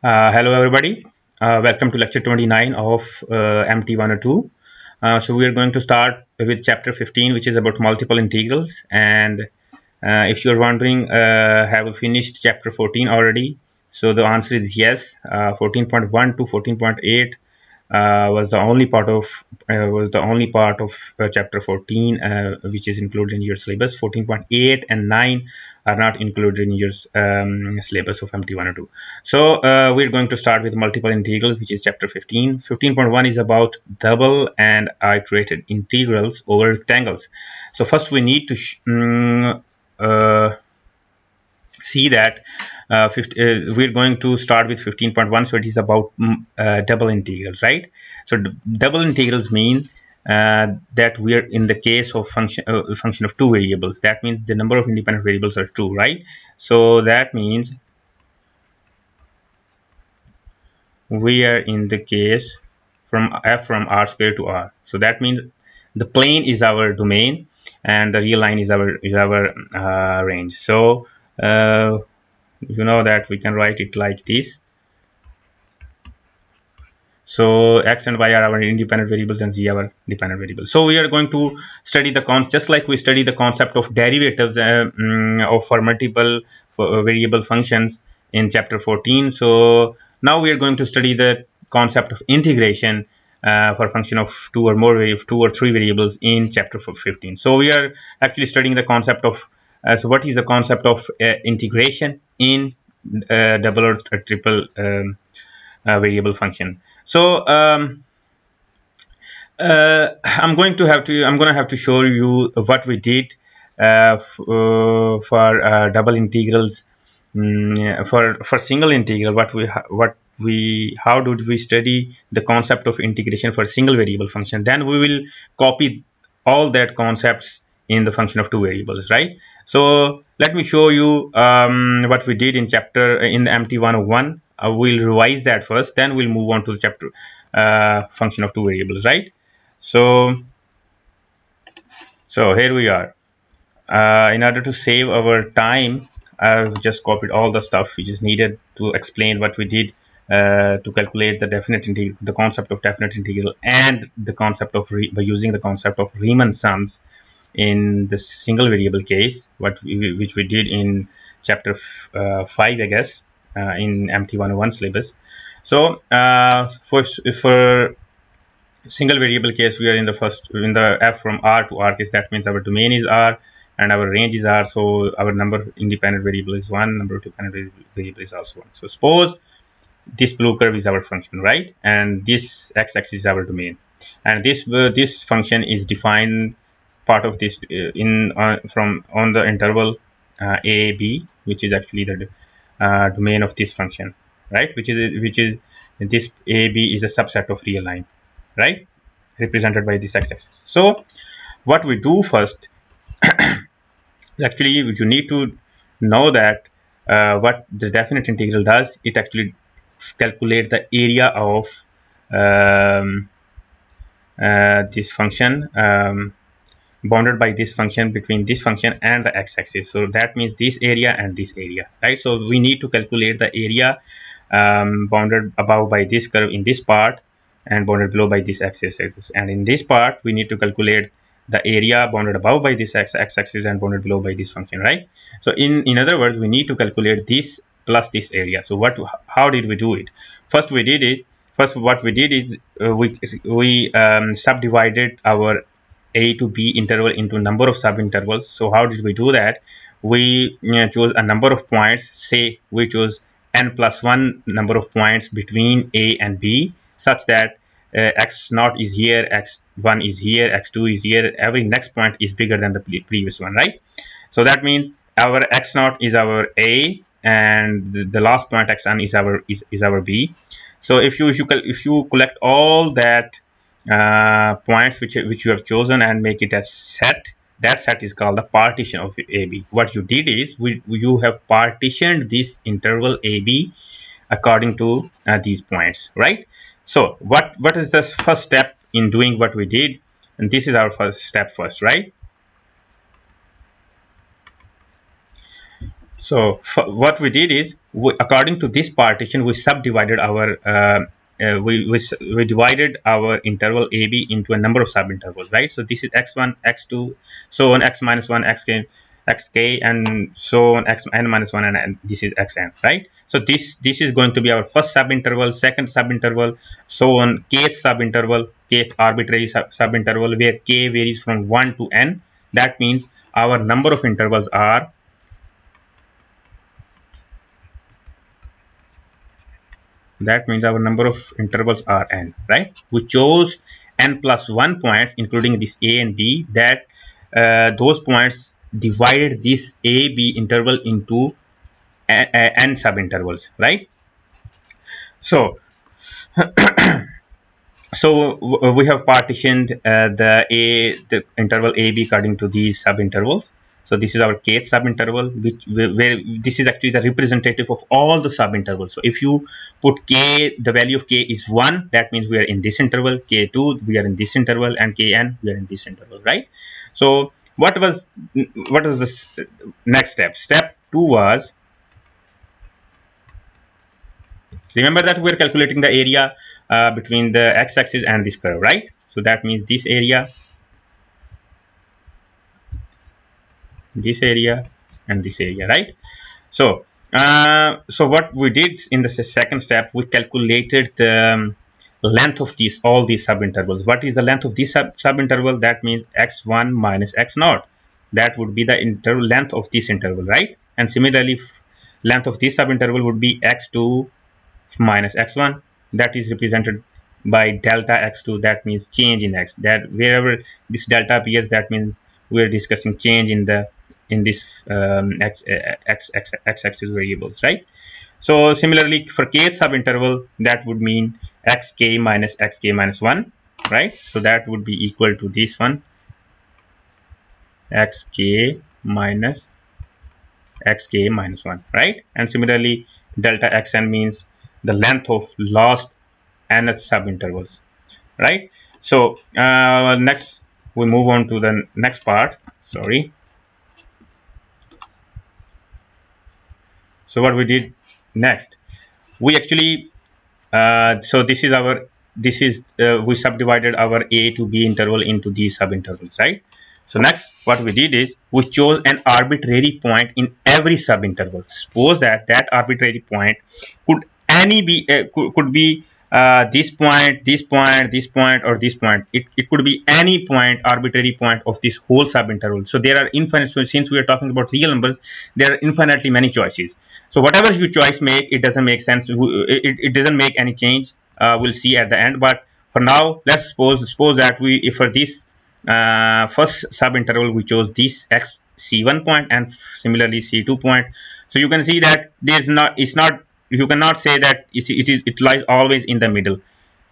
Hello, everybody. Welcome to lecture 29 of MT102. So we are going to start with chapter 15, which is about multiple integrals. And if you're wondering, have we finished chapter 14 already? So the answer is yes. 14.1 to 14.8 was the only part of chapter 14 which is included in your syllabus. 14.8 and 9 are not included in your syllabus of MT102. So we're going to start with multiple integrals, which is chapter 15. 15.1 is about double and iterated integrals over rectangles. So first we need to uh, see that we're going to start with 15.1. So it is about double integrals, right? So double integrals mean that we are in the case of function of two variables. That means the number of independent variables are two, right? So that means we are in the case from f from r square to r. So that means the plane is our domain and the real line is our range. So you know that we can write it like this. So x and y are our independent variables and z our dependent variables. So we are going to study the just like we study the concept of derivatives of for multiple variable functions in chapter 14. So now we are going to study the concept of integration for function of two or three variables in chapter 15. So we are actually studying the concept of so what is the concept of integration in double or triple variable function. So I'm going to have to show you what we did for double integrals. For single integral, what we how did we study the concept of integration for a single variable function. Then we will copy all that concepts in the function of two variables, right? So let me show you what we did in chapter in the MT101. We'll revise that first, then we'll move on to the chapter function of two variables, right? So here we are. In order to save our time, I've just copied all the stuff which is needed to explain what we did to calculate the definite integral, the concept of definite integral, and the concept of by using the concept of Riemann sums in the single variable case, which we did in chapter 5, I guess, in MT101 syllabus. So for single variable case, we are in the f from r to r case. That means our domain is r and our range is r. So our number independent variable is one, number of dependent variable is also one. So suppose this blue curve is our function, right? And this x-axis is our domain, and this function is defined part of this in from on the interval a b, which is actually the domain of this function, right? Which is this a b is a subset of real line, right? Represented by this x-axis. So what we do first, actually you need to know that what the definite integral does. It actually calculate the area of um, this function bounded by this function between this function and the x-axis. So that means this area and this area, right? So we need to calculate the area bounded above by this curve in this part and bounded below by this x-axis, and in this part we need to calculate the area bounded above by this x-axis and bounded below by this function, right? So in other words, we need to calculate this plus this area. So how did we do it? First what we did is we subdivided our a to b interval into number of subintervals. So how did we do that? We chose a number of points. Say we chose n plus 1 number of points between a and b, such that x naught is here, x1 is here, x2 is here. Every next point is bigger than the previous one, right? So that means our x naught is our a, and the last point xn is our b. So if you collect all that points which you have chosen and make it a set, that set is called the partition of AB. What you did is you have partitioned this interval AB according to these points, right? So what is the first step in doing what we did? And this is our first step, right? So what we did is, according to this partition, we subdivided our we divided our interval AB into a number of subintervals, right? So this is x1, x2, so on x minus 1, xk, and so on xn minus 1, and this is xn, right? So this is going to be our first subinterval, second subinterval, so on kth subinterval, kth arbitrary subinterval, where k varies from 1 to n. That means our number of intervals are, that means our number of intervals are n, right? We chose n plus 1 points, including this a and b, that those points divided this a b interval into n subintervals, right? So we have partitioned the interval AB according to these subintervals. So this is our kth subinterval, which where this is actually the representative of all the subintervals. So if you put k, the value of k is 1, that means we are in this interval. K2, we are in this interval, and kn, we are in this interval, right? So what was the next step? Step 2 was, remember that we're calculating the area between the x-axis and this curve, right? So that means this area, and this area, right? So, so what we did in the second step, we calculated the length of these all these subintervals. What is the length of this subinterval? That means x1 minus x naught. That would be the interval length of this interval, right? And similarly, length of this subinterval would be x2 minus x1, that is represented by delta x2, that means change in x, that wherever this delta appears, that means we are discussing change in the in this x axis variables, right? So similarly for kth subinterval, that would mean xk minus 1, right? So that would be equal to this one, xk minus xk minus 1, right? And similarly delta xn means the length of last nth subintervals, right? So next we move on to the next part. Sorry. So what we did next, we actually so this is we subdivided our a to b interval into these subintervals, right? So next what we did is we chose an arbitrary point in every subinterval. Suppose that that arbitrary point could any be could be this point, this point, this point, or this point. It could be any point, arbitrary point of this whole subinterval. So there are infinite, so since we are talking about real numbers, there are infinitely many choices. So whatever you choice make, it doesn't make sense, it doesn't make any change. We'll see at the end, but for now let's suppose that we, if for this first subinterval we chose this x c1 point and similarly c2 point. So you can see that there's not, it's not, you cannot say that it lies always in the middle.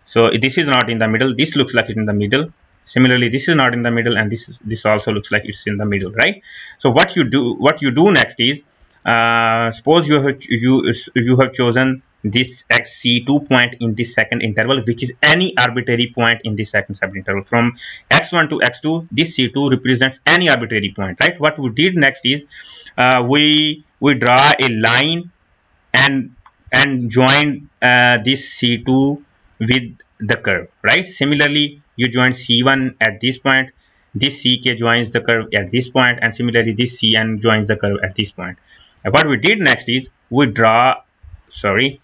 So this is not in the middle, this looks like it's in the middle. Similarly this is not in the middle, and this also looks like it's in the middle, right? So what you do next is, suppose you have chosen this xc2 point in this second interval, which is any arbitrary point in this second subinterval from x1 to x2. This c2 represents any arbitrary point, right? What we did next is, we draw a line and join this C2 with the curve, right? Similarly, you join C1 at this point, this CK joins the curve at this point, and similarly this CN joins the curve at this point. And what we did next is we draw, sorry,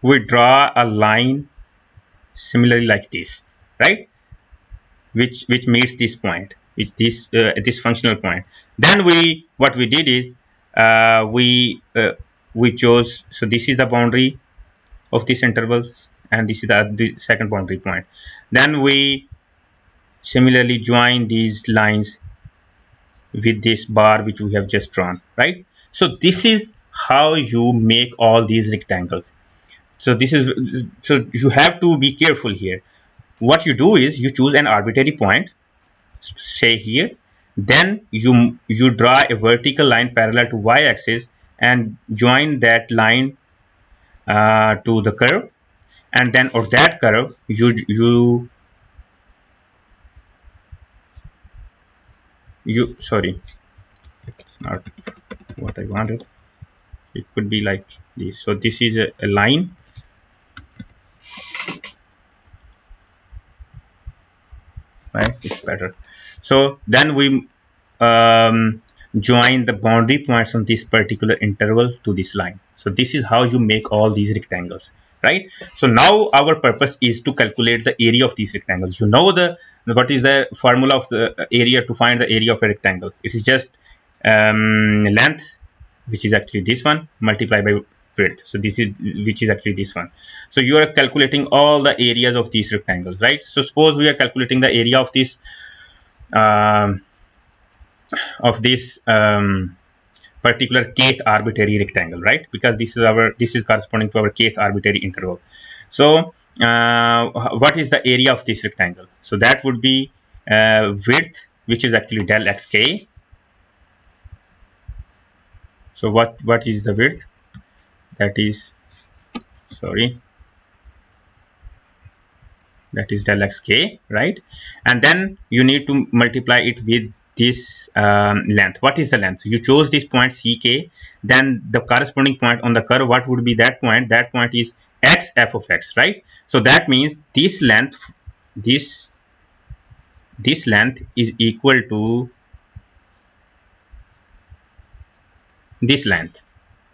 we draw a line similarly like this, right? Which meets this point, which this functional point. Then we, what we did is, we chose, so this is the boundary of this interval, and this is the second boundary point. Then we similarly join these lines with this bar which we have just drawn, right? So this is how you make all these rectangles. So this is, so you have to be careful here. What you do is you choose an arbitrary point, say here, then you draw a vertical line parallel to y-axis and join that line to the curve, and then of that curve you sorry, it's not what I wanted. It could be like this. So this is a line, right? It's better. So then we join the boundary points on this particular interval to this line. So this is how you make all these rectangles, right? So now our purpose is to calculate the area of these rectangles. You know the what is the formula of the area to find the area of a rectangle? It is just length, which is actually this one, multiplied by width. So this is which is actually this one. So you are calculating all the areas of these rectangles, right? So suppose we are calculating the area um, of this particular kth arbitrary rectangle, right? Because this is corresponding to our kth arbitrary interval. So what is the area of this rectangle? So that would be width, which is actually del xk. So what is the width? That is, sorry, that is del xk, right? And then you need to multiply it with this length. What is the length? You chose this point ck, then the corresponding point on the curve, what would be that point? That point is x f of x, right? So that means this length, this this length is equal to this length,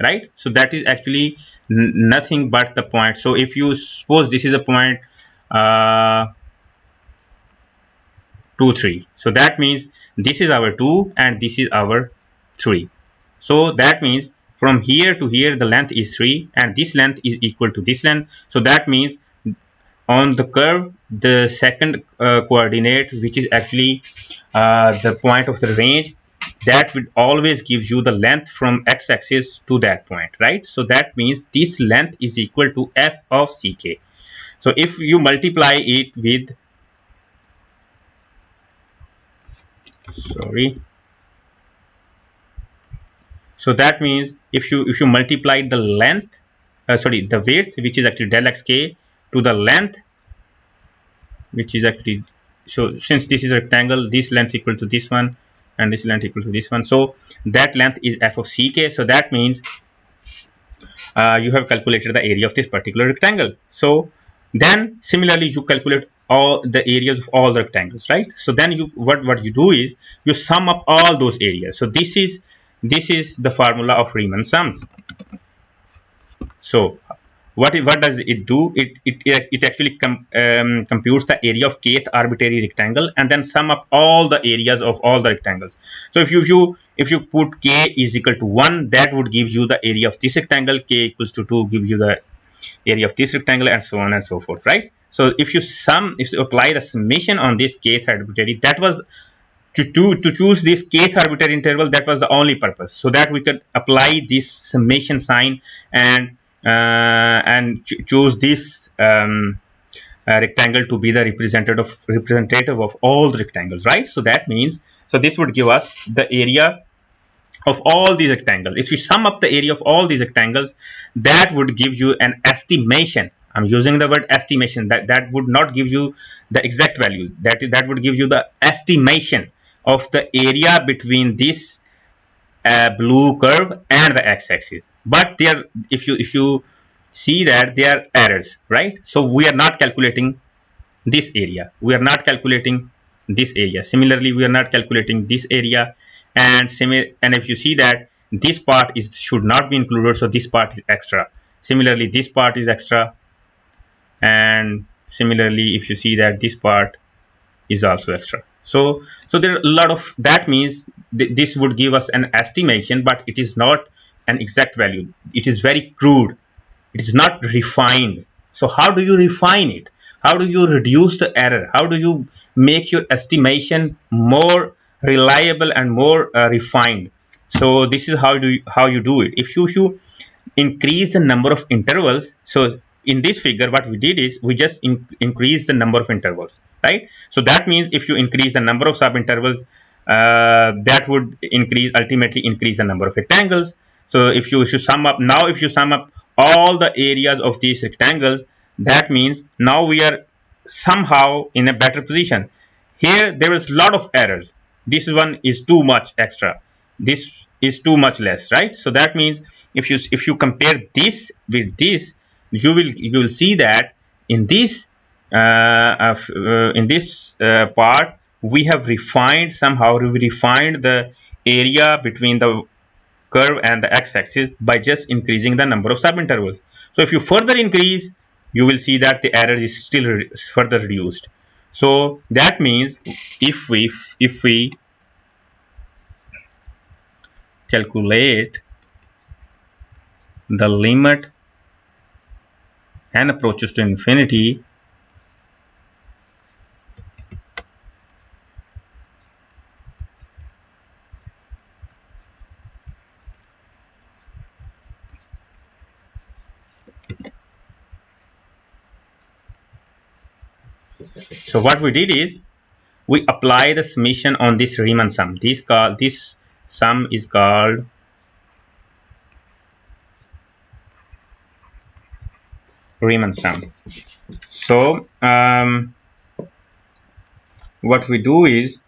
right? So that is actually nothing but the point. So if you suppose this is a point uh, 2 3, so that means this is our 2 and this is our 3. So that means from here to here the length is 3 and this length is equal to this length. So that means on the curve the second coordinate, which is actually the point of the range, that will always give you the length from x-axis to that point, right? So that means this length is equal to f of ck. So if you multiply it with, sorry, so that means if you multiply the length, sorry, the width, which is actually del xk, to the length, which is actually, so since this is a rectangle, this length equal to this one and this length equal to this one, so that length is f of ck. So that means you have calculated the area of this particular rectangle. So then similarly you calculate all the areas of all the rectangles, right? So then you what you do is you sum up all those areas. So this is the formula of Riemann sums. So what does it do? It actually computes the area of kth arbitrary rectangle and then sum up all the areas of all the rectangles. So if you put k is equal to 1, that would give you the area of this rectangle. K equals to 2 gives you the area of this rectangle, and so on and so forth, right? So if you apply the summation on this kth arbitrary, that was to choose this kth arbitrary interval, that was the only purpose, so that we could apply this summation sign and choose this rectangle to be the representative of all the rectangles, right? So that means, so this would give us the area of all these rectangles. If you sum up the area of all these rectangles, that would give you an estimation. I'm using the word estimation. That would not give you the exact value. That would give you the estimation of the area between this blue curve and the x-axis. But there, if you see that there are errors, right? So we are not calculating this area. We are not calculating this area. Similarly, we are not calculating this area, and if you see that this part is should not be included, so this part is extra. Similarly, this part is extra, and similarly, if you see that this part is also extra. So there are a lot of, that means this would give us an estimation, but it is not an exact value. It is very crude. It is not refined. So how do you refine it? How do you reduce the error? How do you make your estimation more reliable and more refined? So this is how you do it. If you increase the number of intervals, so in this figure what we did is we just increase the number of intervals, right? So that means if you increase the number of sub intervals, that would ultimately increase the number of rectangles. So if you sum up now, if you sum up all the areas of these rectangles, that means now we are somehow in a better position. Here there is a lot of errors. this one is too much extra, this is too much less, right? So that means if you compare this with this, you will see that in this part we have refined, somehow we refined the area between the curve and the x-axis by just increasing the number of subintervals. So if you further increase, you will see that the error is still further reduced. So that means if we calculate the limit n approaches to infinity, so what we did is we apply the summation on this Riemann sum. This sum is called Riemann sum. So what we do is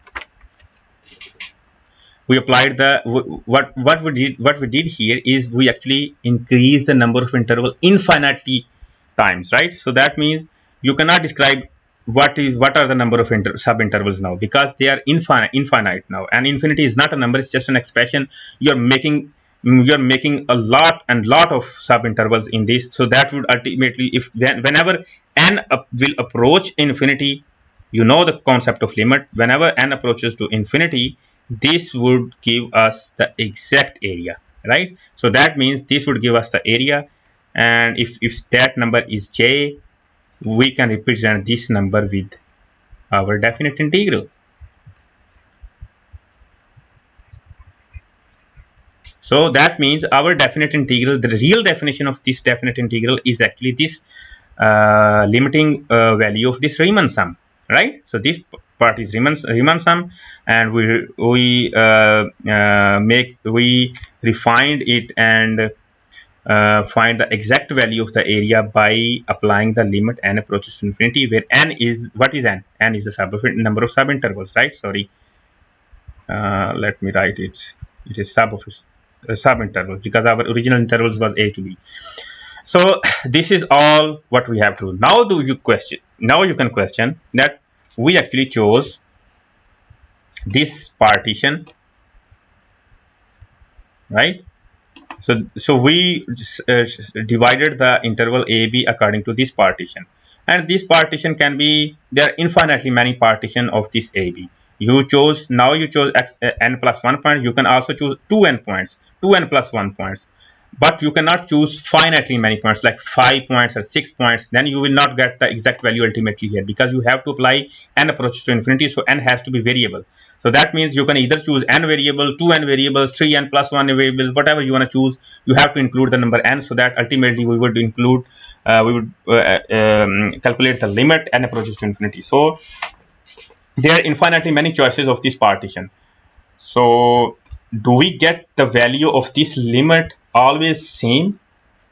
we applied the what we did here is we actually increase the number of interval infinitely times, right? So that means you cannot describe what are the number of sub intervals now, because they are infinite now, and infinity is not a number, it's just an expression. You're making a lot of sub intervals in this, so that would ultimately, if whenever n will approach infinity, you know the concept of limit, whenever n approaches to infinity, this would give us the exact area, right? So that means this would give us the area, and if that number is j, we can represent this number with our definite integral. So that means our definite integral, the real definition of this definite integral is actually this limiting value of this Riemann sum, right? So this part is Riemann sum, and we refined it and find the exact value of the area by applying the limit n approaches to infinity, where n is, what is n? N is the number of subintervals, right? Sorry, let me write it. It is subinterval, because our original intervals was a to b. So this is all what we have to do. Now you can question that we actually chose this partition, right? So we divided the interval AB according to this partition, and this partition can be, there are infinitely many partition of this AB. You chose n plus 1 point. You can also choose 2n points, 2n plus 1 points, but you cannot choose finitely many points like 5 points or 6 points. Then you will not get the exact value ultimately here, because you have to apply n approaches to infinity, so n has to be variable. So that means you can either choose n variable, 2n variables, 3n plus 1 variable, whatever you want to choose. You have to include the number n, so that ultimately we would calculate the limit n approaches to infinity. So there are infinitely many choices of this partition. So do we get the value of this limit always same?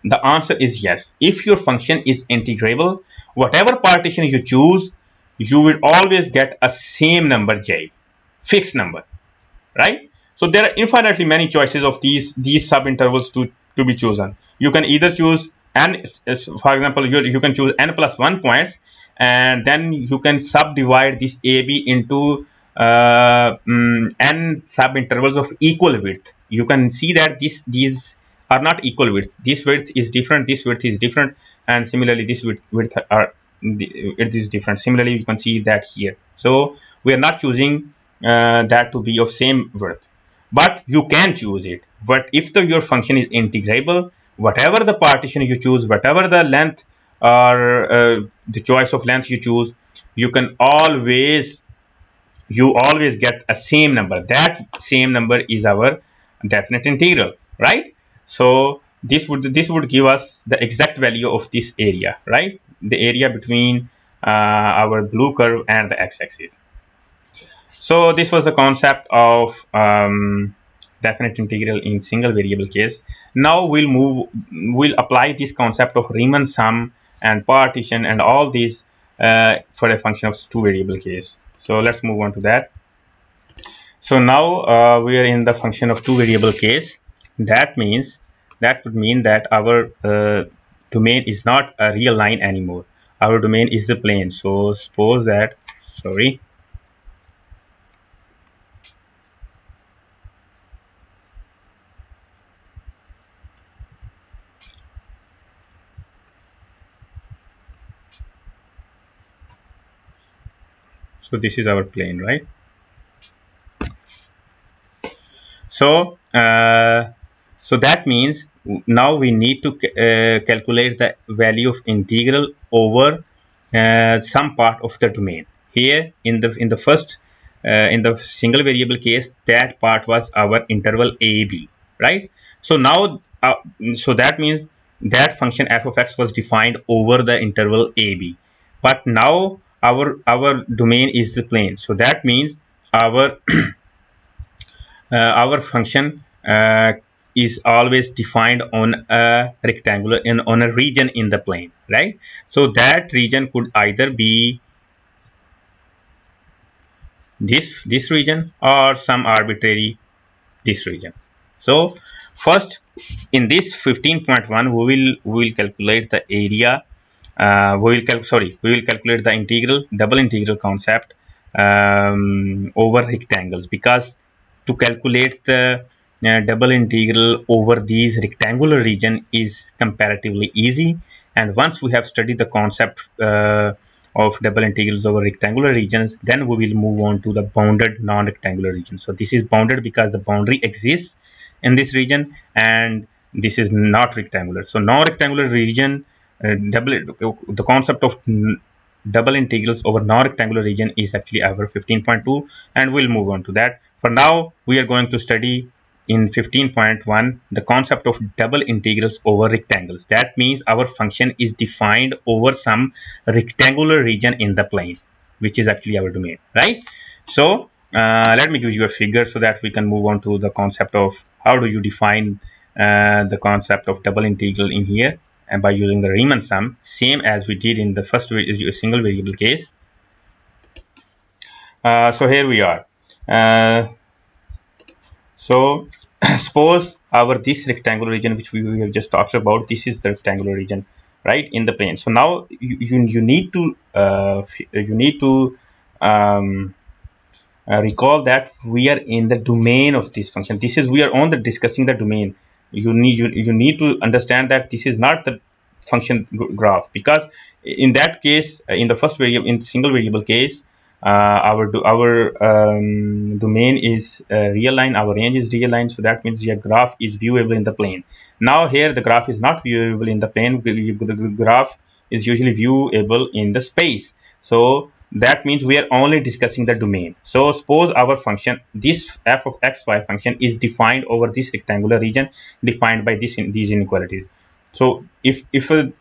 The answer is yes. If your function is integrable, whatever partition you choose, you will always get a same number j, fixed number, right? So there are infinitely many choices of these subintervals to be chosen. You can either choose n, for example, you can choose n plus 1 points, and then you can subdivide this AB into n subintervals of equal width. You can see that these are not equal width. This width is different, this width is different, and similarly this width it is different. Similarly, you can see that here. So we are not choosing that to be of same width, but you can choose it. But if your function is integrable, whatever the partition you choose, whatever the length or the choice of length you choose, you can always get a same number. That same number is our definite integral, right? So this would give us the exact value of this area, right? The area between our blue curve and the x-axis. So this was the concept of definite integral in single variable case. Now we'll apply this concept of Riemann sum and partition and all these for a function of two variable case. So let's move on to that. So now we are in the function of two variable case. That means that would mean that our domain is not a real line anymore. Our domain is the plane. So suppose that, sorry, so this is our plane, right? So, so that means now we need to calculate the value of integral over some part of the domain. Here, in the first in the single variable case, that part was our interval a b, right? So now, so that means that function f of x was defined over the interval a b, but now our domain is the plane. So that means our our function is always defined on a rectangular in on a region in the plane, right? So that region could either be this region or some arbitrary this region. So first, in this 15.1, we will calculate the area. We will calculate the integral double integral concept over rectangles, because to calculate the double integral over these rectangular region is comparatively easy. And once we have studied the concept of double integrals over rectangular regions, then we will move on to the bounded non-rectangular region. So this is bounded because the boundary exists in this region, and this is not rectangular. So non-rectangular region, the concept of double integrals over non-rectangular region is actually our 15.2, and we'll move on to that. For now, we are going to study in 15.1 the concept of double integrals over rectangles. That means our function is defined over some rectangular region in the plane, which is actually our domain, right? So let me give you a figure so that we can move on to the concept of how do you define the concept of double integral in here, and by using the Riemann sum, same as we did in the first single variable case. So here we are. So suppose our this rectangular region which we have just talked about, this is the rectangular region, right, in the plane. So now you need to um, recall that we are in the domain of this function. This is, we are on the discussing the domain. You need to understand that this is not the function graph, because in that case, in the first variable, in single variable case, our domain is real line, our range is real line, so that means your graph is viewable in the plane. Now here the graph is not viewable in the plane, the graph is usually viewable in the space. So that means we are only discussing the domain. So suppose our function, this f of xy function, is defined over this rectangular region defined by these inequalities. So if a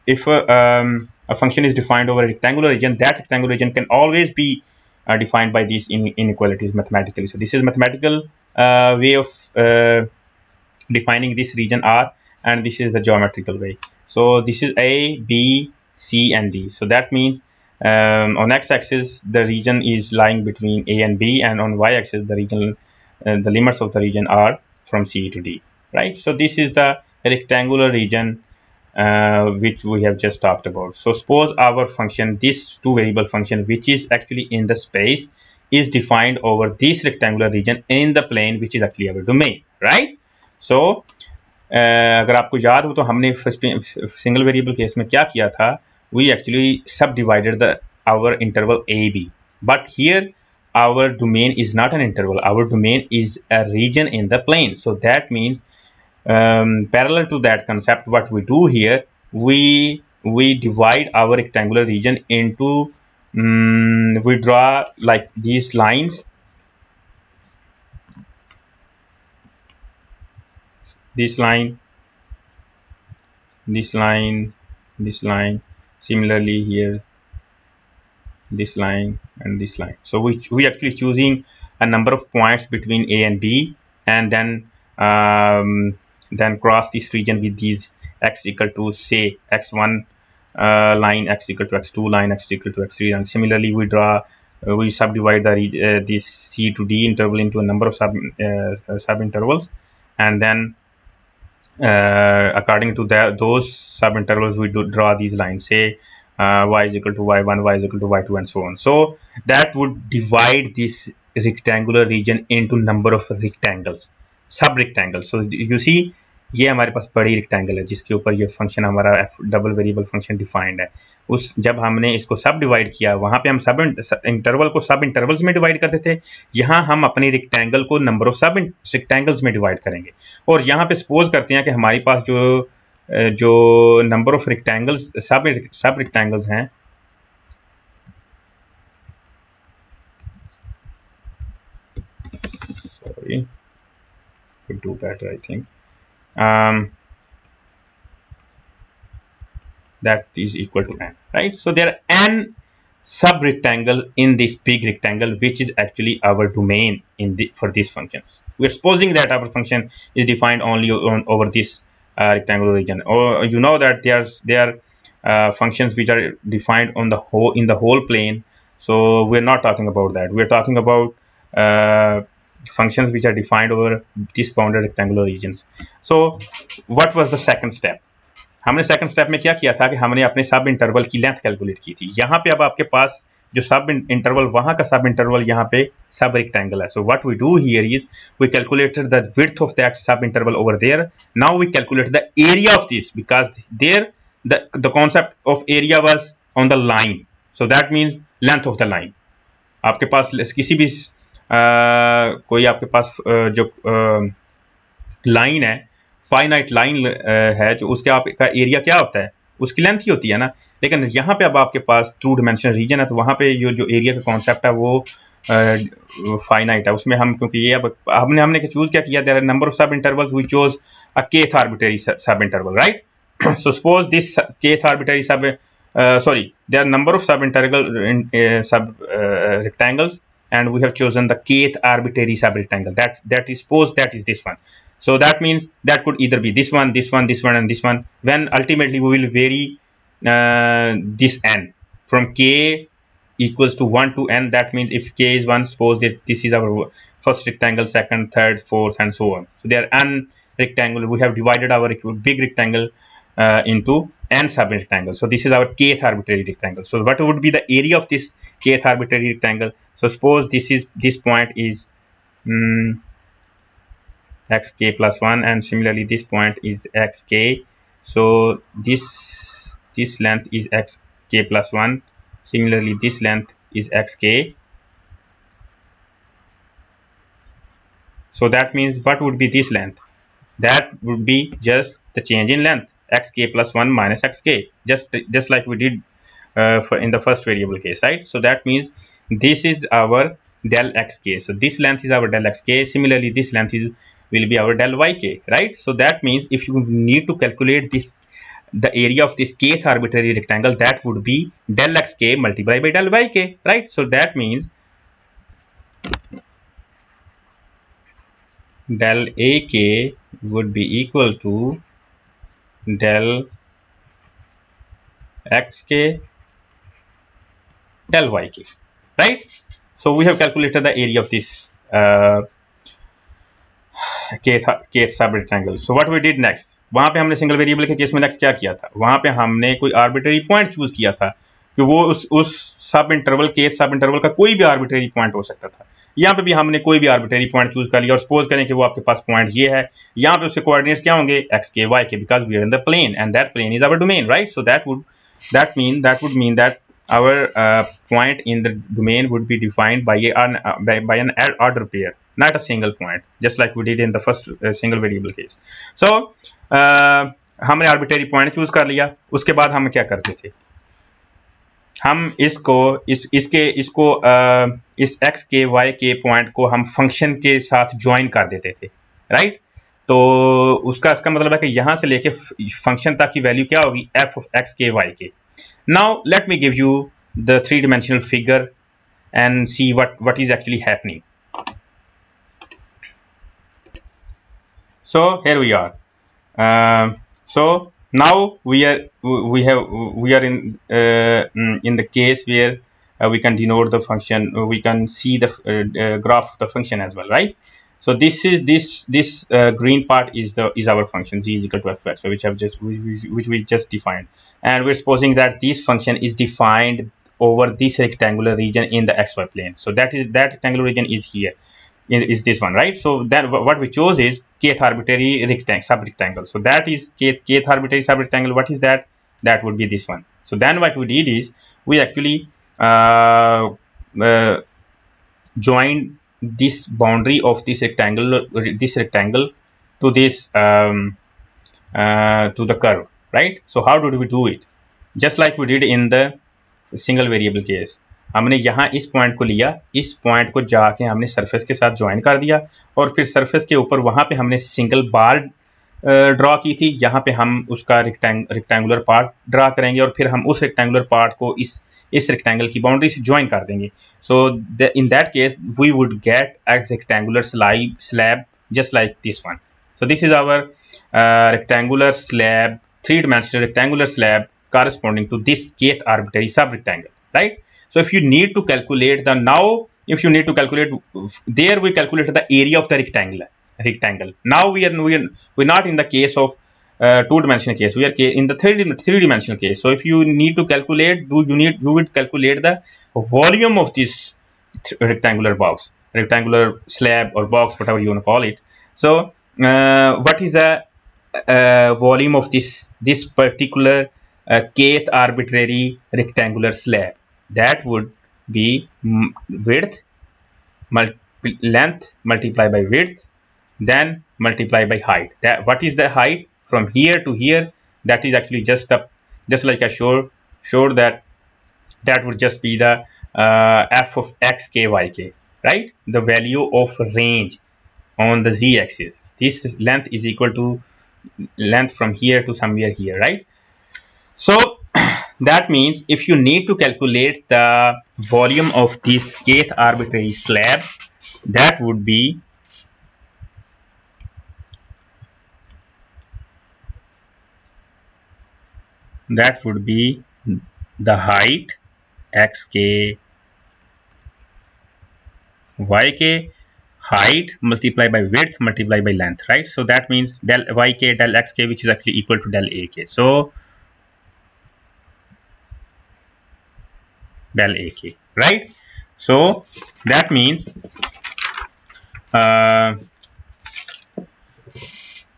function is defined over a rectangular region, that rectangular region can always be defined by these inequalities mathematically. So this is mathematical way of defining this region R, and this is the geometrical way. So this is A, B, C, and D. So that means on x-axis the region is lying between A and B, and on y-axis the region, the limits of the region are from C to D, right? So this is the rectangular region which we have just talked about. So suppose our function, this two variable function which is actually in the space, is defined over this rectangular region in the plane, which is actually our domain, right? So अगर आपको याद हो तो हमने first single variable case में क्या किया था, we actually subdivided the our interval a b, but here our domain is not an interval, our domain is a region in the plane. So that means parallel to that concept, what we do here, we divide our rectangular region into we draw like these lines, this line, this line, this line, similarly here this line and this line. So we actually choosing a number of points between A and B, and then cross this region with these x equal to say x1 line, x equal to x2 line, x equal to x3, and similarly we draw we subdivide this C to D interval into a number of sub intervals, and then according to those sub intervals we do draw these lines, say y is equal to y1, y is equal to y2, and so on. So that would divide this rectangular region into number of rectangles, सब rectangles. So you see ये हमारे पास बड़ी rectangle है जिसके ऊपर ये function हमारा double variable function defined है। उस जब हमने इसको सब डिवाइड किया वहां पे हम सब इंटरवल को सब इंटरवल्स में डिवाइड करते थे, यहाँ हम अपने रेक्टेंगल को नंबर ऑफ सब रेक्टेंगल्स में डिवाइड करेंगे। और यहाँ पे सपोज करते हैं कि हमारे पास जो नंबर ऑफ रेक्टेंगल्स सब रेक्टेंगल्स हैं, sorry could do better I think, that is equal to n, right? So there are n sub rectangle in this big rectangle, which is actually our domain in for these functions. We're supposing that our function is defined only over this rectangular region, or you know that there are functions which are defined on the whole in the whole plane. So we're not talking about that. We're talking about functions which are defined over these bounded rectangular regions. So what was the second step? हमने second step में क्या किया था कि हमने अपने सब interval की लेंथ कैलकुलेट की थी। यहाँ पे अब आपके पास जो सब इंटरवल वहां का सब इंटरवल यहाँ पे सब रेक्टेंगल है। So what we do here is we calculated the width of that sub interval over there. Now we calculate the area of this because there the concept of area was on the line, so that means length of the line. आपके पास किसी भी कोई आपके पास जो line है, finite line है, जो उसके आपका एरिया क्या होता है, उसकी लेंथ ही होती है ना। लेकिन यहाँ पे अब आपके पास टू डिमेंशनल रीजन है, तो वहाँ पे जो एरिया का कॉन्सेप्ट है वो फाइनाइट है। उसमें हम क्योंकि ये अब हमने चूज क्या किया, there are number of sub intervals we chose a kth arbitrary sub interval, right? So suppose this kth arbitrary there are number of sub rectangles, and we have chosen the kth arbitrary sub rectangle. That is suppose that is this one. So that means that could either be this one, this one, this one, and this one. When ultimately we will vary this n from k equals to 1 to n. That means if k is 1, suppose that this is our first rectangle, second, third, fourth, and so on. So there are n rectangle. We have divided our big rectangle into n sub rectangles. So this is our kth arbitrary rectangle. So what would be the area of this kth arbitrary rectangle? So suppose this point is xk plus 1, and similarly this point is xk. So this length is xk plus 1. Similarly this length is xk. So that means what would be this length? That would be just the change in length, xk plus 1 minus xk, just like we did in the first variable case, right? So that means this is our del xk. So this length is our del xk. Similarly this length will be our del yk, right? So that means if you need to calculate the area of this kth arbitrary rectangle, that would be del xk multiplied by del yk, right? So that means del ak would be equal to del xk del yk, right? So we have calculated the area of this kth सब rectangle. So what we did next, वहां पे हमने single variable के case में next क्या किया था, वहां पे हमने कोई आर्बिट्रेरी पॉइंट चूज किया था कि वो उस सब इंटरवल kth सब इंटरवल का कोई भी आर्बिट्रेरी पॉइंट हो सकता था। यहाँ पे भी हमने कोई भी आर्बिट्रेरी पॉइंट चूज कर लिया, और सपोज करें कि वो आपके पास पॉइंट ये है, यहाँ पे उसके कोऑर्डिनेट्स क्या होंगे, x k y k, because we are in the plane and that plane is our domain, right? So that would mean that our point in the domain would be defined by an order pair, not a single point, just like we did in the first single variable case. So हमने arbitrary point choose कर लिया, उसके बाद हम क्या करते थे, हम इसको इस x के y के पॉइंट को हम फंक्शन के साथ ज्वाइन कर देते थे, राइट? तो इसका मतलब है कि यहां से लेके फंक्शन तक की वैल्यू क्या होगी, f of x के y के. Now let me give you the three-dimensional figure and see what is actually happening. So here we are. So now we are in the case where we can denote the function, we can see the graph of the function as well, right? So this green part is our function z is equal to fx, which we just defined, and we're supposing that this function is defined over this rectangular region in the xy plane. So that rectangular region is here, is this one, right? So then what we chose is kth arbitrary subrectangle. So that is kth arbitrary subrectangle. What is that? That would be this one. So then what we did is we actually uh, joined this boundary of this rectangle to this to the curve, right? So how did we do it? Just like we did in the single variable case, हमने यहाँ इस point को लिया, इस point को जाके हमने surface के साथ ज्वाइन कर दिया, और फिर सरफेस के ऊपर वहां पे हमने सिंगल बार ड्रॉ की थी, यहाँ पे हम उसका रेक्टेंगुलर पार्ट ड्रॉ करेंगे, और फिर हम उस रेक्टेंगुलर पार्ट को इस रेक्टेंगल की बाउंड्री से ज्वाइन कर देंगे. So in that case we would get a rectangular slab just like this one. So this is our rectangular slab, three-dimensional rectangular slab corresponding to this kth arbitrary subrectangle, right? So if you need to calculate there we calculate the area of the rectangle. Now we're not in the case of two-dimensional case. We are in the three-dimensional case. So if you need to calculate, you would calculate the volume of this rectangular slab or box, whatever you want to call it. So what is the volume of this particular kth arbitrary rectangular slab? That would be width length multiplied by width, then multiplied by height. That what is the height from here to here? That is actually just like I showed that would just be the f of x k y k, right? The value of range on the z-axis. This length is equal to length from here to somewhere here, right? So that means if you need to calculate the volume of this kth arbitrary slab, that would be the height xk yk, height multiplied by width multiplied by length, right? So that means del yk del xk, which is actually equal to del ak. So del ak, right? So that means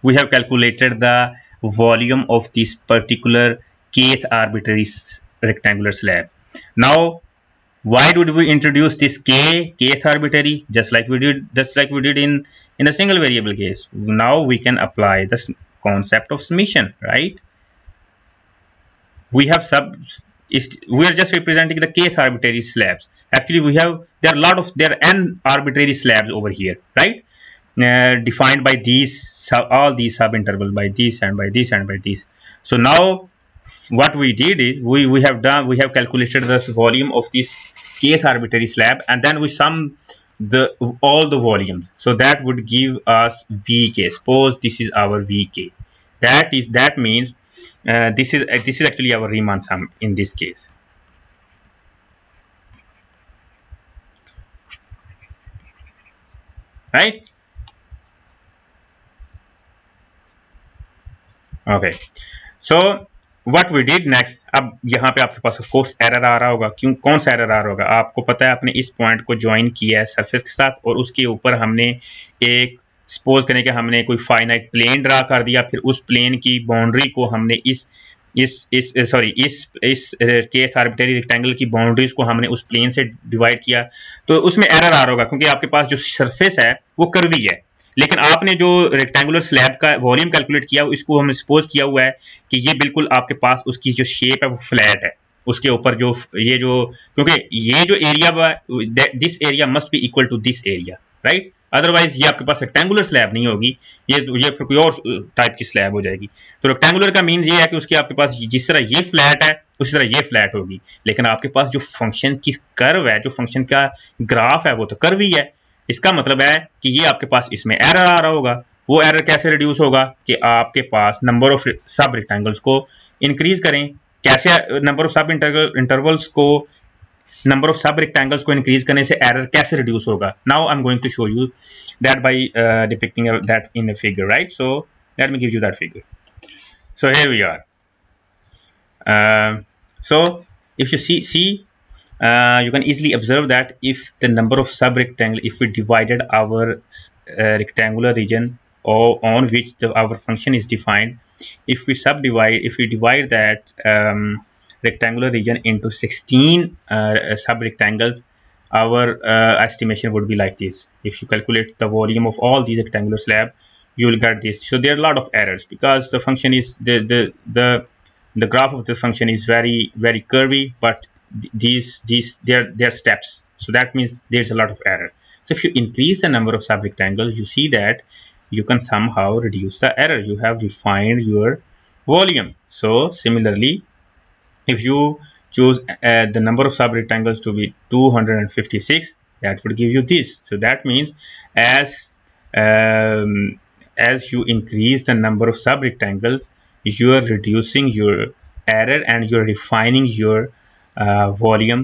we have calculated the volume of this particular kth arbitrary rectangular slab. Now why did we introduce this kth arbitrary? Just like we did in a single variable case. Now we can apply the concept of summation, right? We have we are just representing the kth arbitrary slabs. Actually there are n arbitrary slabs over here, right? Defined by all these sub intervals, by this and by this and by this. So now what we did is we have calculated the volume of this kth arbitrary slab, and then we sum all the volumes. So that would give us vk. Suppose this is our vk. That means this is actually our Riemann sum in this case, right? Okay. So what we did next, अब यहाँ पे आपके पास of course error आ रहा होगा. क्यों? कौन सा error आ रहा होगा? आपको पता है आपने इस पॉइंट को ज्वाइन किया है सरफेस के साथ, और उसके ऊपर हमने एक सपोज करें कि हमने कोई फाइनाइट प्लेन ड्रा कर दिया, फिर उस प्लेन की बाउंड्री को हमने इस केथ आर्बिट्रेरी रेक्टेंगल की बाउंड्रीज को हमने उस प्लेन से डिवाइड किया. तो उसमें एरर आ रहा होगा क्योंकि आपके पास जो सरफेस है वो कर्वी है, लेकिन आपने जो रेक्टेंगुलर स्लैब का वॉल्यूम कैलकुलेट किया इसको हमने सपोज किया हुआ है कि ये बिल्कुल आपके पास उसकी जो शेप है वो फ्लैट है. उसके ऊपर जो क्योंकि ये जो area, this area must be equal to this area, right? Otherwise ये आपके पास रेक्टेंगुलर स्लैब नहीं होगी, ये फिर कोई और टाइप की स्लैब हो जाएगी. तो रेक्टेंगुलर का मीन्स ये है कि उसके आपके पास जिस तरह ये फ्लैट है उसी तरह ये फ्लैट होगी, लेकिन आपके पास जो फंक्शन की कर्व है, जो फंक्शन का ग्राफ है वो तो कर्व ही है. इसका मतलब है कि ये आपके पास इसमें एरर आ रहा होगा. वो एरर कैसे रिड्यूस होगा कि आपके पास नंबर ऑफ सब रेक्टेंगल्स को इंक्रीज करें. कैसे नंबर ऑफ सब इंटरवल्स को नंबर ऑफ सब रेक्टेंगल्स को इंक्रीज करने से एरर कैसे रिड्यूस होगा. Now I am going to show you that by depicting that in a figure, right. So let me give you that figure. So here we are. So if you see, you can easily observe that if the number of sub-rectangle, if we divided our rectangular region on which our function is defined, if we divide that rectangular region into 16 sub-rectangles, our estimation would be like this. If you calculate the volume of all these rectangular slab, you will get this. So there are a lot of errors because the function is the graph of the function is very curvy, but they're steps. So that means there's a lot of error. So if you increase the number of sub rectangles, you see that you can somehow reduce the error. You have refined your volume. So similarly, if you choose the number of sub-rectangles to be 256, that would give you this. So that means as um, as you increase the number of sub-rectangles, you are reducing your error and you're refining your volume,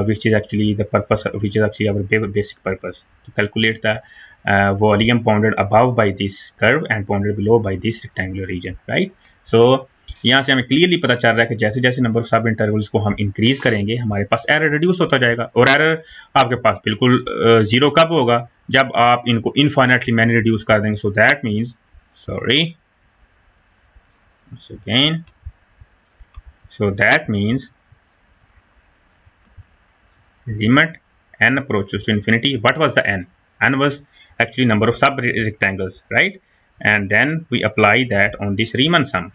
which is actually the purpose, which is actually our basic purpose to calculate the volume bounded above by this curve and bounded below by this rectangular region, right? So यहाँ से हमें clearly पता चल रहा है कि जैसे जैसे नंबर ऑफ सब इंटरवल्स को हम इंक्रीज करेंगे, हमारे पास एरर रिड्यूस होता जाएगा. और एरर आपके पास बिल्कुल जीरो कब होगा? जब आप इनको इनफाइनाइटली मैनी रिड्यूस कर देंगे. सो that means, sorry again, so that means limit n approaches to infinity. What was the n? N was actually number of sub rectangles, right? And then we apply that on this Riemann sum,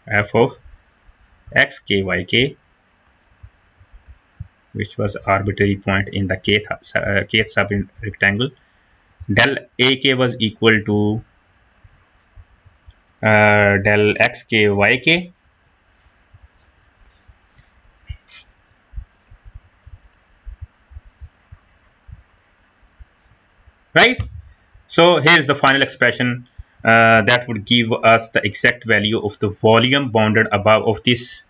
f of x k y k, which was arbitrary point in the kth sub rectangle. Del ak was equal to del x k y k, right? So here is the final expression that would give us the exact value of the volume bounded above of this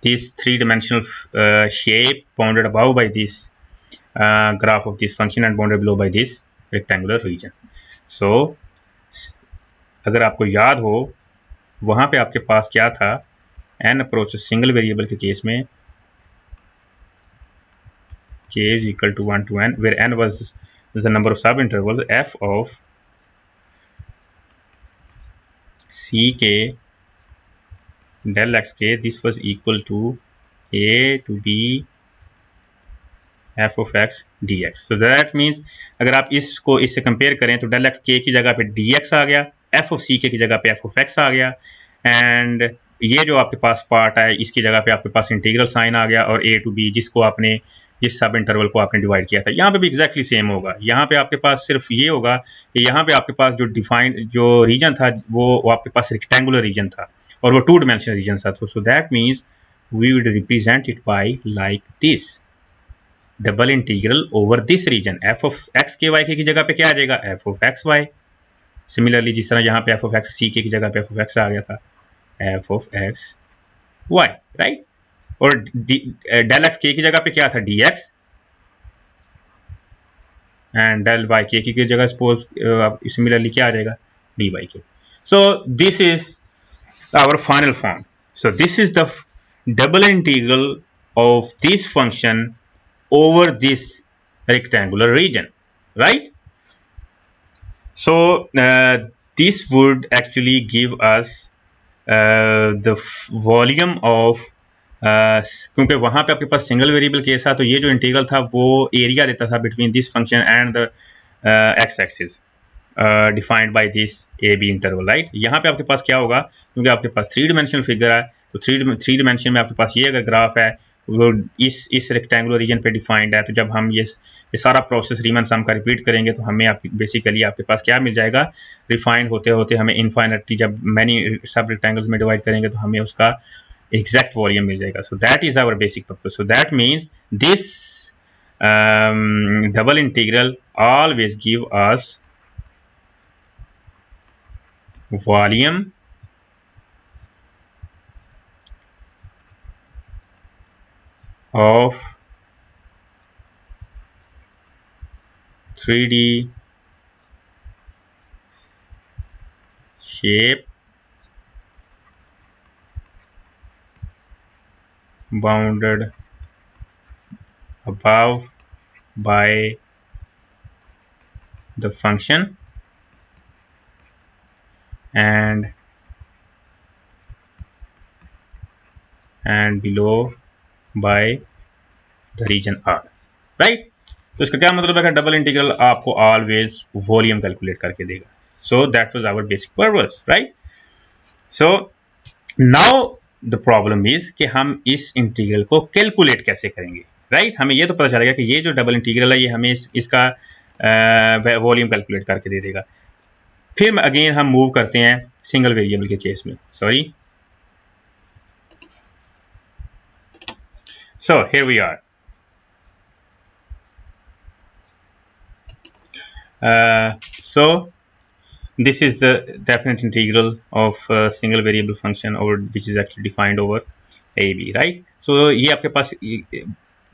three-dimensional shape bounded above by this graph of this function and bounded below by this rectangular region. So अगर आपको याद हो वहां पे आपके पास क्या था, n approach single variable के केस में k is equal to 1 to n, where n was the number of sub intervals, f of ck del xk, this was equal to a to b F of x D x. So that means अगर आप इसको इससे compare करें तो del x k की जगह पे D x आ गया, एफ ऑफ सी के की जगह पे एफ ऑफ एक्स आ गया, एंड ये जो आपके पास पार्ट है इसकी जगह पे आपके पास इंटीग्रल साइन आ गया, और ए टू बी जिसको आपने जिस सब इंटरवल को आपने डिवाइड किया था यहाँ पे भी एग्जैक्टली सेम होगा. यहाँ पे आपके पास सिर्फ ये होगा कि यहाँ पे आपके पास जो डिफाइंड जो रीजन था वो आपके पास रेक्टेंगुलर रीजन था और वो टू डायमेंशनल रीजन था. तो so that means we would represent it by like this, double integral over this region. F of x k y k की जगह पे क्या आ जाएगा, f of x y. Similarly जिस तरह यहाँ पे एफ ऑफ एक्स सी के की जगह पे एफ ऑफ एक्स आ गया था, f of x y, right. और डेल एक्स के की जगह पे क्या था, d x, and del y k की जगह सपोज सिमिलरली क्या आ जाएगा, d y k. So this is our final form. So this is the double integral of this function over this rectangular region, right? So this would actually give us the volume of क्योंकि वहां पे आपके पास single variable case था तो ये जो integral था वो एरिया देता था between this function and the x axis defined by this a b interval, right. यहाँ पे आपके पास क्या होगा, क्योंकि आपके पास थ्री डिमेंशनल फिगर है तो थ्री डिमेंशन में आपके पास ये अगर ग्राफ है वो इस रेक्टेंगुलर रीजन पे डिफाइंड है, तो जब हम ये सारा प्रोसेस रीमन सम का रिपीट करेंगे तो हमें बेसिकली आपके पास क्या मिल जाएगा, रिफाइन होते होते हमें इनफाइनिटी जब मैनी सब रेक्टेंगल्स में डिवाइड करेंगे तो हमें उसका exact volume मिल जाएगा. So that is our basic purpose. So that means this double integral always give us volume of 3D shape bounded above by the function and below by the region R, right. तो इसका क्या मतलब है कि double integral आपको always volume calculate करके देगा। So that was our basic purpose, right. So now the problem is कि हम इस इंटीग्रल को कैलकुलेट कैसे करेंगे, राइट। हमें ये तो पता चलेगा कि ये जो डबल इंटीग्रल है ये हमें इसका वॉल्यूम कैलकुलेट करके दे देगा। फिर अगेन हम मूव करते हैं सिंगल वेरिएबल के केस में, sorry. So here we are. So this is the definite integral of a single variable function over which is actually defined over a b, right? So ये आपके पास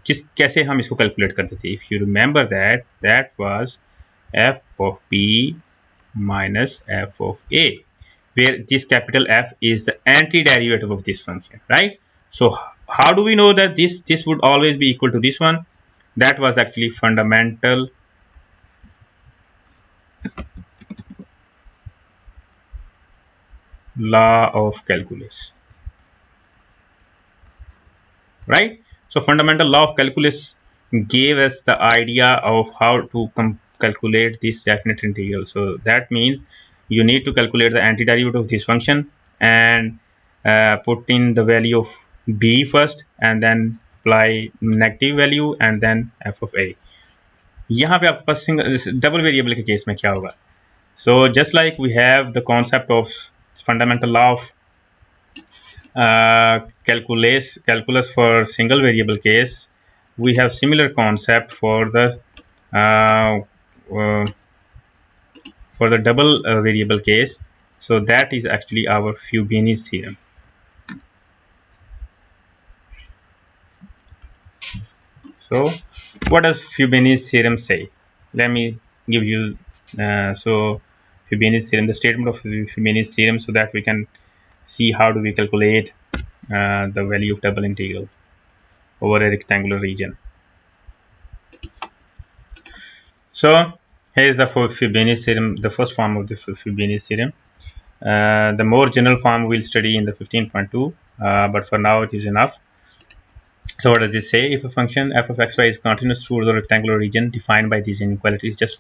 किस कैसे हम इसको कैलकुलेट करते थे? If you remember that, that was f of b minus f of a, where this capital F is the antiderivative of this function, right? So how do we know that this would always be equal to this one? That was actually fundamental law of calculus, right? So fundamental law of calculus gave us the idea of how to calculate this definite integral. So that means you need to calculate the antiderivative of this function and put in the value of b first and then apply negative value and then f of a. यहाँ पे आपके पास double variable के case में क्या होगा? So just like we have the concept of fundamental law of calculus for single variable case, we have similar concept uh, uh, for the double variable case. So that is actually our Fubini's theorem. So what does Fubini's theorem say? Let me give you Fubini's theorem, the statement of Fubini's theorem, so that we can see how do we calculate the value of double integral over a rectangular region. So here is the Fubini's theorem, the first form of the Fubini's theorem. The more general form we'll study in the 15.2, but for now it is enough. So what does this say? If a function f of xy is continuous through the rectangular region defined by these inequalities, just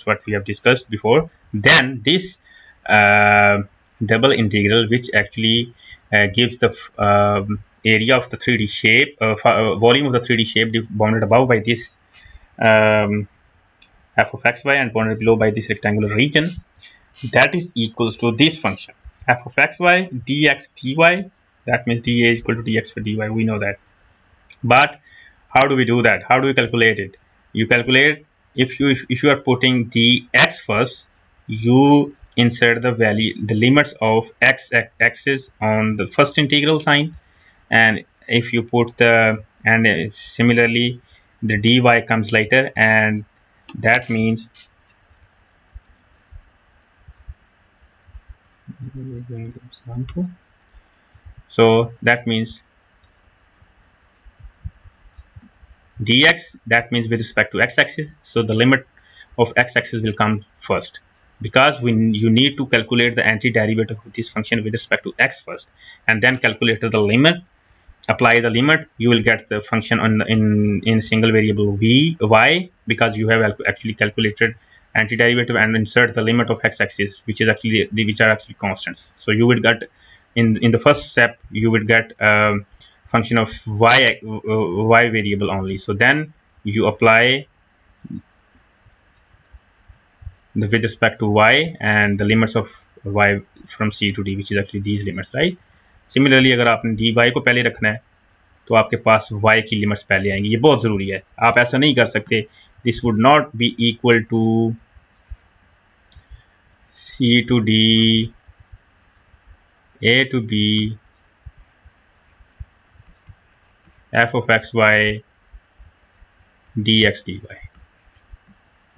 what we have discussed before, then this uh, double integral, which actually gives the area of the 3D shape, volume of the 3D shape bounded above by this f of xy and bounded below by this rectangular region, that is equals to this function f of xy dx dy. That means dA is equal to dx for dy. We know that. But how do we do that? How do we calculate it? You calculate, if you are putting dx first, you insert the value, the limits of axis on the first integral sign, and if you put the and similarly the dy comes later, and that means so that means dx, that means with respect to x-axis, so the limit of x-axis will come first, because you need to calculate the antiderivative of this function with respect to x first, and then calculate the limit, apply the limit, you will get the function on in single variable y, because you have actually calculated antiderivative and insert the limit of x-axis, which is actually which are actually constants. So you will get in the first step you would get function of y variable only. So then you apply the with respect to y and the limits of y from c to d, which is actually these limits, right? Similarly अगर आपने dy को पहले रखना है तो आपके पास y की limits पहले आएंगी, ये बहुत ज़रूरी है। आप ऐसा नहीं कर सकते, this would not be equal to c to d, a to b, f of xy dx dy.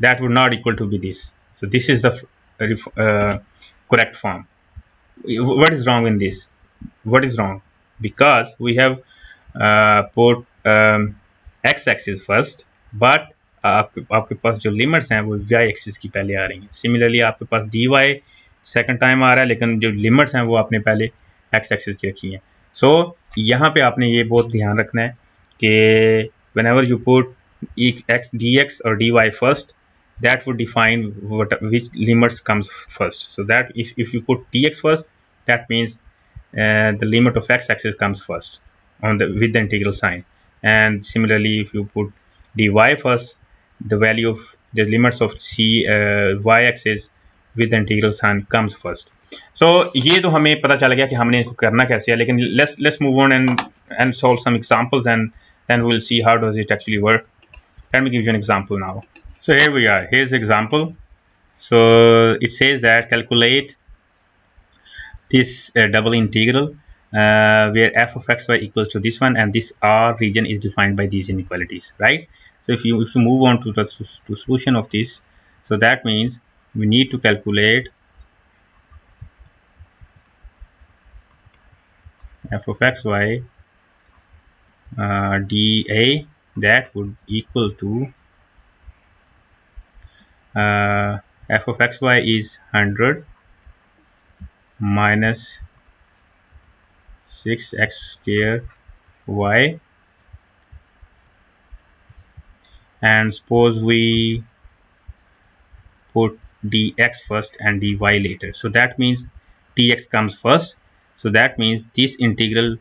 That would not equal to be this. So this is the correct form. What is wrong in this? What is wrong? Because we have put x-axis first, but आपके पास जो limits हैं वो y axis की पहले आ रही हैं. Similarly आपके पास dy second time आ रहा है, लेकिन जो लिमिट्स हैं वो आपने पहले x एक्सिस की रखी हैं. सो यहाँ पे आपने ये बहुत ध्यान रखना है कि whenever you put x dx or dy first, that would define which limits comes first. So that if you put dx first, that means the limit of x-axis comes first on the with the integral sign, and similarly if you put dy first, the value of the limits of y-axis with the integral sign comes first. So ये तो हमें पता चल गया कि हमने इसको करना कैसे है, लेकिन let's move on and solve some examples, and then we'll see how does it actually work. Let me give you an example now. So here we are. Here's the example. So it says that calculate this double integral where f of xy equals to this one, and this R region is defined by these inequalities, right? So if you move on to the solution of this, so that means we need to calculate f of xy dA, that would equal to f of xy is 100 minus 6x square y, and suppose we put dx first and dy later. So that means dx comes first. So that means this integral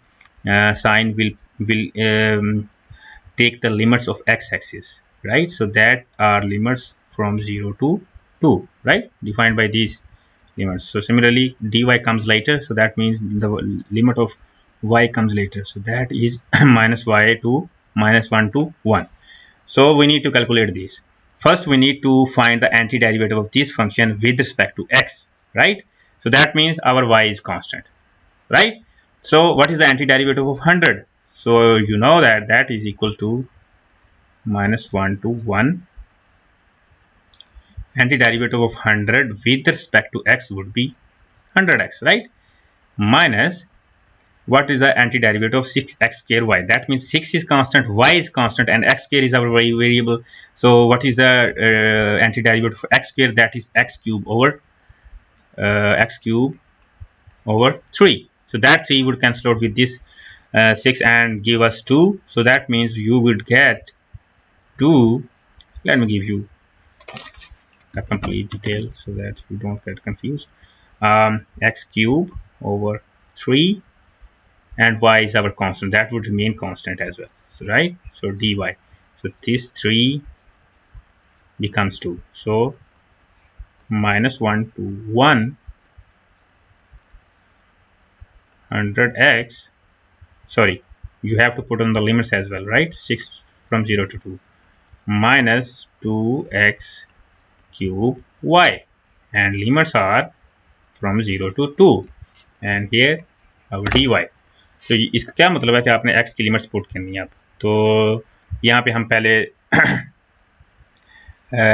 sign will take the limits of x-axis, right? So that are limits from 0 to 2, right? Defined by these limits. So similarly, dy comes later. So that means the limit of y comes later. So that is minus y to minus 1 to 1. So we need to calculate this. First, we need to find the antiderivative of this function with respect to x, right? So that means our y is constant, right? So what is the antiderivative of 100? So you know that that is equal to minus 1 to 1. Antiderivative of 100 with respect to x would be 100x, right? Minus, what is the antiderivative of 6x square y? That means 6 is constant, y is constant, and x square is our variable. So what is the antiderivative of x square? That is x cube over x cube over 3. So that 3 would cancel out with this 6 and give us 2. So that means you would get 2. Let me give you the complete detail so that you don't get confused. X cube over 3, and y is our constant, that would remain constant as well. So right, so dy, so this 3 becomes 2, so minus 1 to 1, 100x, sorry, you have to put on the limits as well, right? 6 from 0 to 2 minus 2x cube y, and limits are from 0 to 2, and here our dy. तो इसका क्या मतलब है कि आपने x की limits put करनी है. आप तो यहाँ पे हम पहले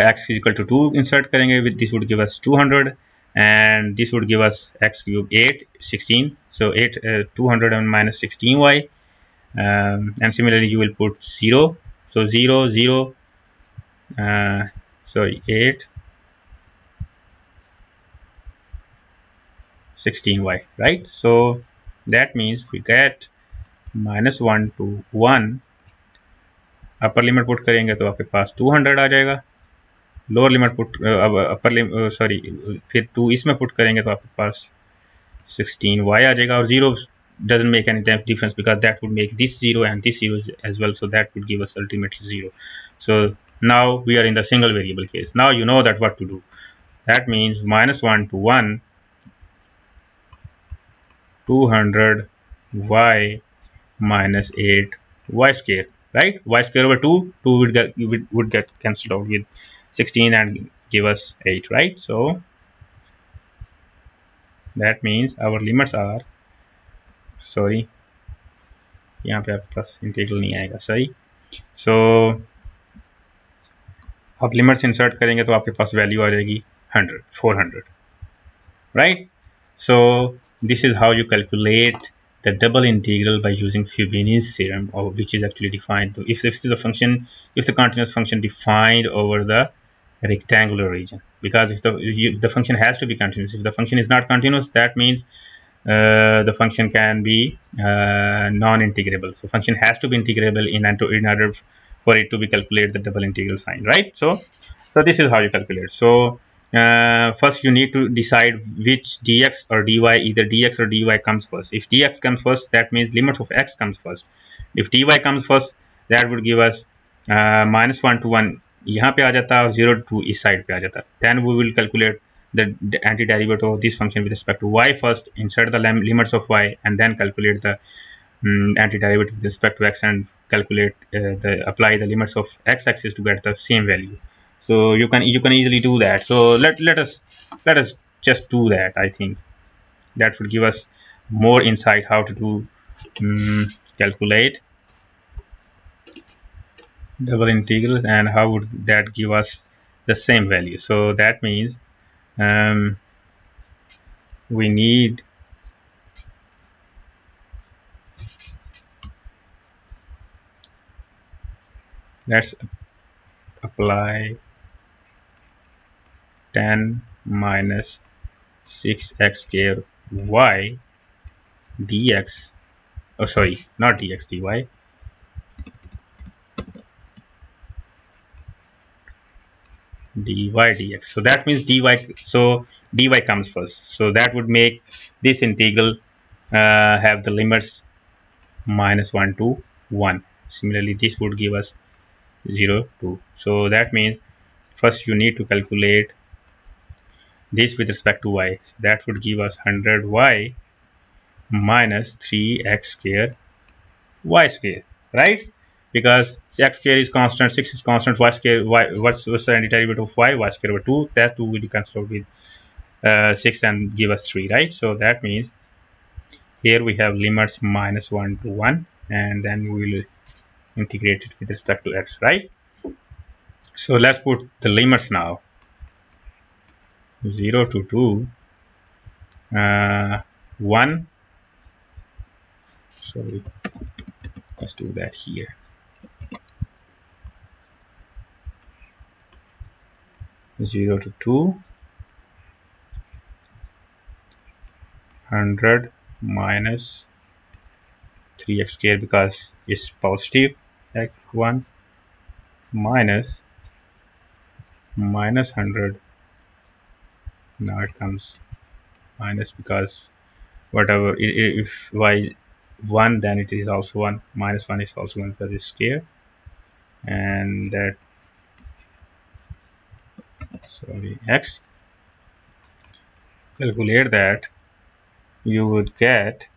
x is equal to 2 insert करेंगे. with this would give us 200, and this would give us x cube 8 16, so 8 200 and minus 16y, and similarly you will put 0, so 0 0 sorry 8 16y, right? So that means we get minus 1 to 1. Upper limit put करेंगे तो आपके पास 200 आ जाएगा. Lower limit put upper limit sorry फिर 2 इसमें put करेंगे तो आपके पास 16y आ जाएगा, और 0 doesn't make any difference because that would make this 0 and this 0 as well, so that would give us ultimately 0. So now we are in the single variable case. Now you know that what to do. That means minus 1 to 1, 200y minus 8y square, right? Y square over 2 would get cancelled out with 16 and give us 8, right? So that means our limits are, sorry, यहाँ पे आपके पास integral नहीं आएगा, सही। सो आप limits insert करेंगे तो आपके पास वैल्यू आ जाएगी 100, 400, right? So this is how you calculate the double integral by using Fubini's theorem, or which is actually defined. If this is a function, if the continuous function defined over the rectangular region, because if the function has to be continuous. If the function is not continuous, that means the function can be non-integrable. So function has to be integrable in order for it to be calculated the double integral sign, right? So this is how you calculate. So first you need to decide which dx or dy, either dx or dy comes first. If dx comes first, that means limit of x comes first. If dy comes first, that would give us -1 to 1 यहाँ पे आ जाता है और 0 to 2 इस side पे आ जाता है. Then we will calculate the antiderivative of this function with respect to y first, insert the limits of y, and then calculate the antiderivative with respect to x, and calculate apply the limits of x-axis to get the same value. So you can easily do that. So let us just do that. I think that would give us more insight how to do calculate double integrals, and how would that give us the same value. So that means um, we need let's apply 10 minus 6x square y dx, oh sorry, not dx, dy, dx. So that means dy, so dy comes first. So that would make this integral have the limits -1 to 1. Similarly, this would give us 0 to. So that means first you need to calculate this with respect to y. That would give us 100y minus 3x square y square, right? Because x square is constant, 6 is constant, y square, what's the antiderivative of y square over 2, that 2 will be cancelled with 6 and give us 3, right? So that means here we have limits -1 to 1, and then we will integrate it with respect to x, right? So let's put the limits now. 0 to 2, 1, sorry, let's do that here. 0 to 2, 100 minus 3x squared because it's positive, x1 minus 100. Now it comes minus because whatever, if y is 1, then it is also 1, -1 is also 1 because it's square, and that, sorry, x, calculate that, you would get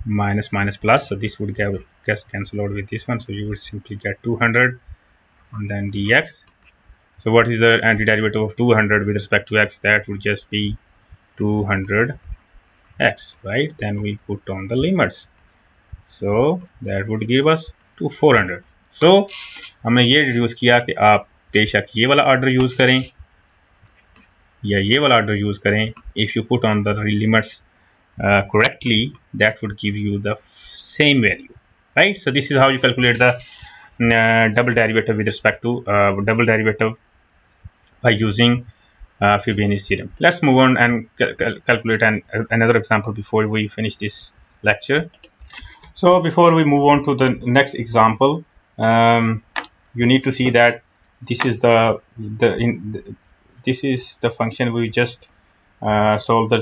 minus minus plus, so this would get cancelled out with this one, so you would simply get 200, and then dx. So what is the antiderivative of 200 with respect to x? That would just be 200x, right? Then we put on the limits, so that would give us to 400. So हमने ये use किया कि आप बेशक ये वाला order use करें या ये वाला ऑर्डर यूज करें. If you put on the limits correctly, that would give you the same value, right? So this is how you calculate the double derivative with respect to double derivative by using Fubini's theorem. Let's move on and calculate another example before we finish this lecture. So before we move on to the next example, you need to see that this is this is the function we just solve the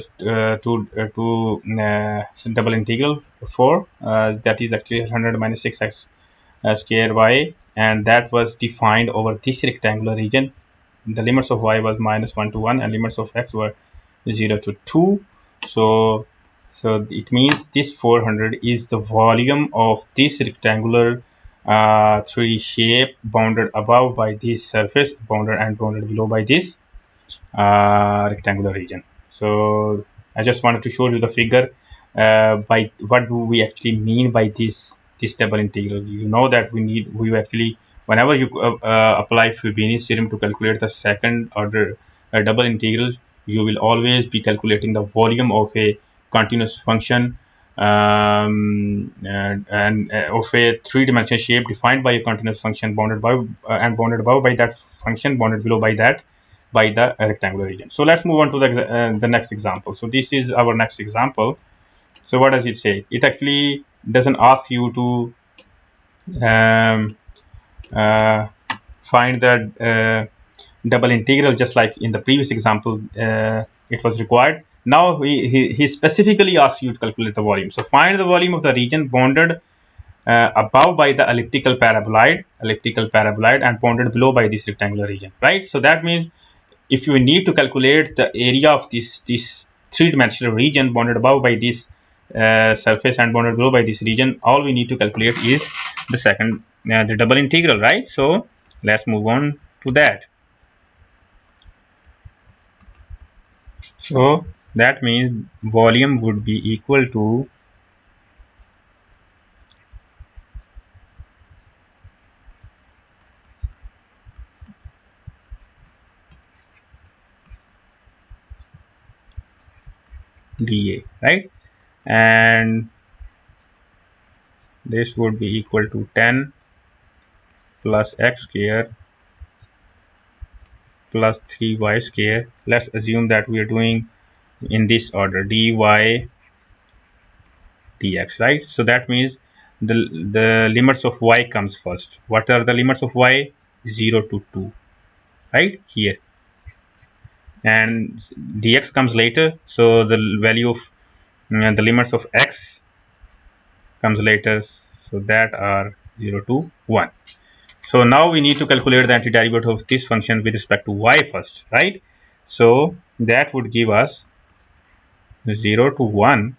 double integral for. That is actually 100 minus 6x square y, and that was defined over this rectangular region. The limits of y was -1 to 1, and limits of x were 0 to 2. So it means this 400 is the volume of this rectangular 3D shape, bounded above by this surface, bounded below by this rectangular region. So I just wanted to show you the figure by what do we actually mean by this double integral. You know that we actually, whenever you apply Fubini's theorem to calculate the second order double integral, you will always be calculating the volume of a continuous function, and of a three-dimensional shape defined by a continuous function bounded by and bounded above by that function, bounded below by that by the rectangular region. So let's move on to the next example. So this is our next example. So what does it say? It actually doesn't ask you to um, uh, find the double integral just like in the previous example it was required. Now he specifically asks you to calculate the volume. So find the volume of the region bounded above by the elliptical paraboloid and bounded below by this rectangular region, right? So that means if you need to calculate the area of this three-dimensional region bounded above by this surface and bounded below by this region, all we need to calculate is the double integral, right? So let's move on to that. So that means volume would be equal to dA, right? And this would be equal to 10 plus x square plus 3y square. Let's assume that we are doing in this order, dy dx, right? So that means the limits of y comes first. What are the limits of y? 0 to 2, right here, and dx comes later, so the value of the limits of x comes later, so that are 0 to 1. So now we need to calculate the antiderivative of this function with respect to y first, right? So that would give us 0 to 1.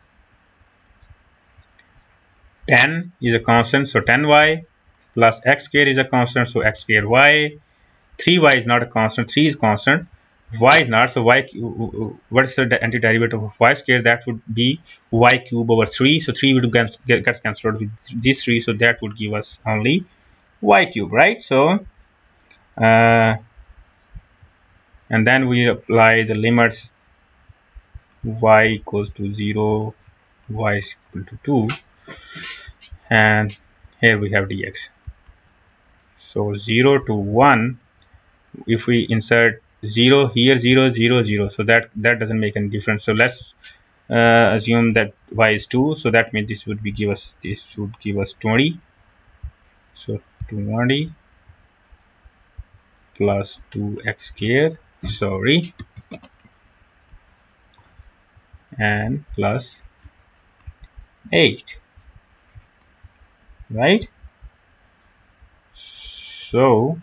10 is a constant, so 10y plus x square is a constant, so x square y. 3y is not a constant, 3 is constant, y is not, so y, what is the antiderivative of y square? That would be y cube over 3, so 3 would get cancelled with this 3, so that would give us only y cube, right? So and then we apply the limits y equals to 0, y is equal to 2, and here we have dx. So 0 to 1, if we insert 0 here, 0 0 0, so that doesn't make any difference. So let's assume that y is 2, so that means this would give us 20. So 20 plus 2x square, sorry, and plus 8, right? So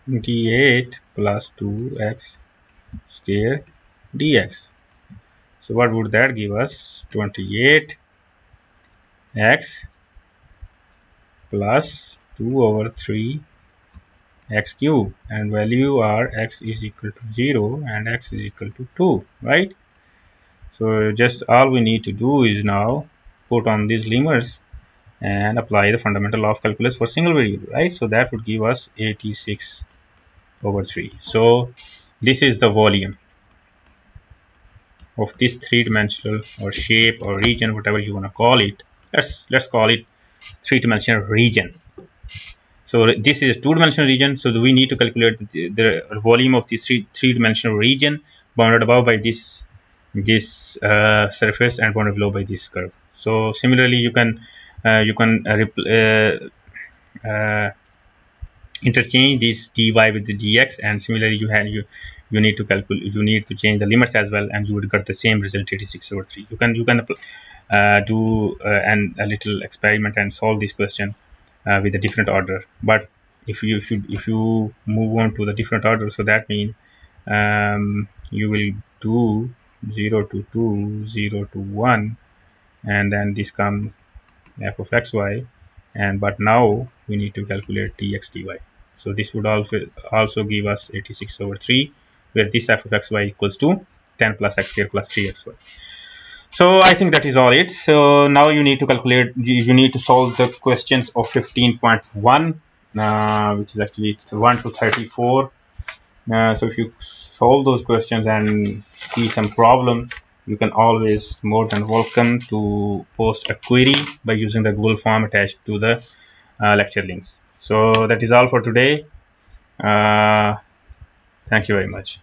28 plus 2x square dx. So what would that give us? 28x plus 2 over 3 x cube, and value are x is equal to 0 and x is equal to 2, right? So just all we need to do is now put on these limits and apply the fundamental of calculus for single variable, right? So that would give us 86 over 3. So this is the volume of this three-dimensional or shape or region, whatever you want to call it. Let's call it three-dimensional region. So this is a two-dimensional region, so we need to calculate the volume of this three-dimensional region bounded above by this surface and bounded below by this curve. So similarly, you can interchange this dy with the dx, and similarly you need to calculate, you need to change the limits as well, and you would get the same result, 86 over 3. You can do a little experiment and solve this question with a different order. But if you move on to the different order, so that means you will do 0 to 2, 0 to 1, and then this comes f of xy, and but now we need to calculate dx dy. So this would also give us 86 over 3, where this f of xy equals to 10 plus x square plus 3xy. So I think that is all it. So now you need to calculate, you need to solve the questions of 15.1, which is actually 1 to 34. So if you solve those questions and see some problem, you can always more than welcome to post a query by using the Google form attached to the lecture links. So that is all for today. uh, Thank you very much.